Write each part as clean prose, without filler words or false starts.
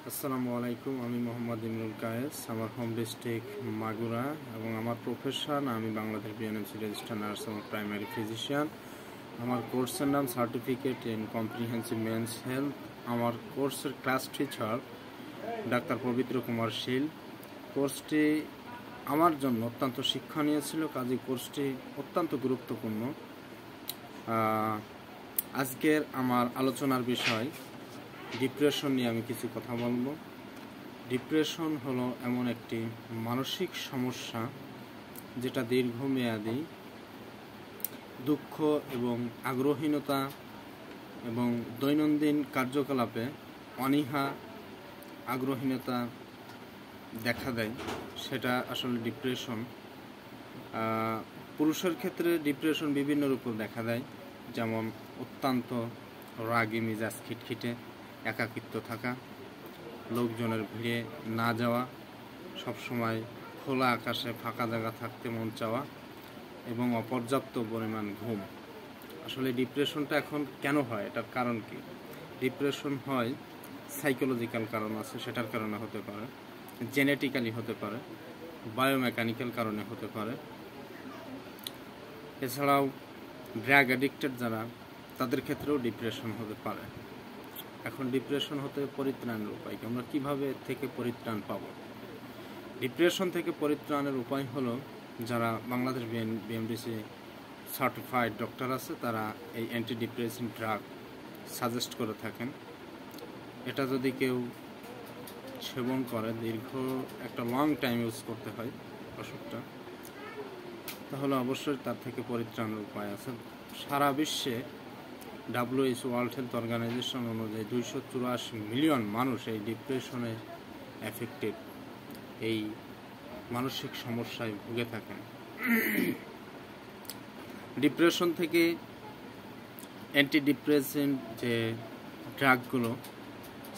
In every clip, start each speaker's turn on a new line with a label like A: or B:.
A: আসসালামু আলাইকুম। আমি মোহাম্মদ ইমরুল কায়েস। আমার হোম ডিস্ট্রিক্ট মাগুরা এবং আমার প্রফেশন আমি বাংলাদেশ বিএনএমসি রেজিস্টার্ড নার্স এবং প্রাইমারি ফিজিশিয়ান। আমার কোর্সের নাম certificate in comprehensive men's health. আমার কোর্সের ক্লাস টিচার ডাক্তার পবিত্র কুমার শীল। কোর্সটি আমার জন্য অত্যন্ত শিক্ষণীয় ছিল, কাজেই কোর্সটি অত্যন্ত গুরুত্বপূর্ণ। আজকের আমার আলোচনার বিষয় ডিপ্রেশন নিয়ে আমি কিছু কথা বলবো। ডিপ্রেশন হলো এমন একটি মানসিক সমস্যা যেটা দীর্ঘমেয়াদী দুঃখ এবং আগ্রহহীনতা এবং দৈনন্দিন কার্যকলাপে অনীহা আগ্রহহীনতা দেখা দেয়, সেটা আসলে ডিপ্রেশন। পুরুষের ক্ষেত্রে ডিপ্রেশন বিভিন্ন রূপে দেখা দেয়, যেমন অত্যন্ত রাগী মেজাজ, খিটখিটে, একাকিত্ব থাকা, লোকজনের ভিড়ে না যাওয়া, সবসময় খোলা আকাশে ফাঁকা জায়গা থাকতে মন চাওয়া এবং অপর্যাপ্ত পরিমাণ ঘুম। আসলে ডিপ্রেশনটা এখন কেন হয়, এটার কারণ কি? ডিপ্রেশন হয় সাইকোলজিক্যাল কারণ আছে, সেটার কারণে হতে পারে, জেনেটিক্যালি হতে পারে, বায়োমেকানিক্যাল কারণে হতে পারে। এছাড়াও ড্রাগ অ্যাডিক্টেড যারা, তাদের ক্ষেত্রেও ডিপ্রেশন হতে পারে। এখন ডিপ্রেশন হতে পরিত্রাণের উপায় কি? আমরা কীভাবে থেকে পরিত্রাণ পাব? ডিপ্রেশন থেকে পরিত্রাণের উপায় হলো, যারা বাংলাদেশ বিএমডিসি সার্টিফাইড ডক্টর আছে, তারা এই অ্যান্টি ডিপ্রেসেন্ট ড্রাগ সাজেস্ট করে থাকেন। এটা যদি কেউ সেবন করে, দীর্ঘ একটা লং টাইম ইউজ করতে হয় ওষুধটা, তাহলে অবশ্যই তার থেকে পরিত্রাণের উপায় আছে। সারা বিশ্বে WHO ওয়ার্ল্ড হেলথ অর্গানাইজেশন অনুযায়ী 284 মিলিয়ন মানুষ এই ডিপ্রেশনে এফেক্টেড, এই মানসিক সমস্যায় ভুগে থাকেন। ডিপ্রেশন থেকে অ্যান্টি ডিপ্রেসেন্ট যে ড্রাগগুলো,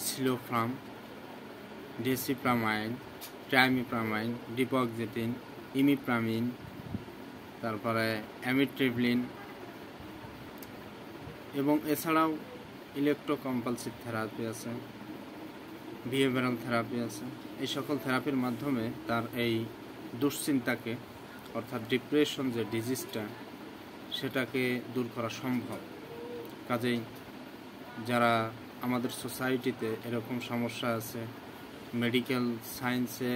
A: সিলোফ্রাম, ডেসিপ্রামাইন, ট্রাইমিপ্রামাইন, ডিপক্সিটিন, ইমিপ্রামিন, তারপরে অ্যামিট্রিপ্লিন এবং এছাড়াও ইলেকট্রোকম্পালসিভ থেরাপি আছে, বিহেভিয়ারাল থেরাপি আছে। এই সকল থেরাপির মাধ্যমে তার এই দুশ্চিন্তাকে, অর্থাৎ ডিপ্রেশন যে ডিজিজটা, সেটাকে দূর করা সম্ভব। কাজেই যারা আমাদের সোসাইটিতে এরকম সমস্যা আছে, মেডিকেল সায়েন্সে,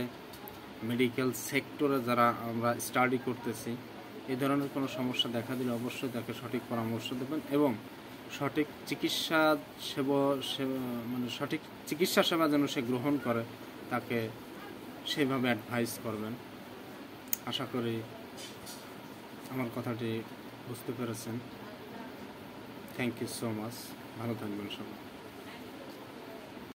A: মেডিকেল সেক্টরে যারা আমরা স্টাডি করতেছি, এই ধরনের কোনো সমস্যা দেখা দিলে অবশ্যই তাকে সঠিক পরামর্শ দেবেন এবং সঠিক চিকিৎসা সঠিক চিকিৎসা সেবা যেন সে গ্রহণ করে, তাকে সেইভাবে অ্যাডভাইস করবেন। আশা করি আমার কথাটি বুঝতে পেরেছেন। Thank you so much. ভালো থাকবেন সবাই।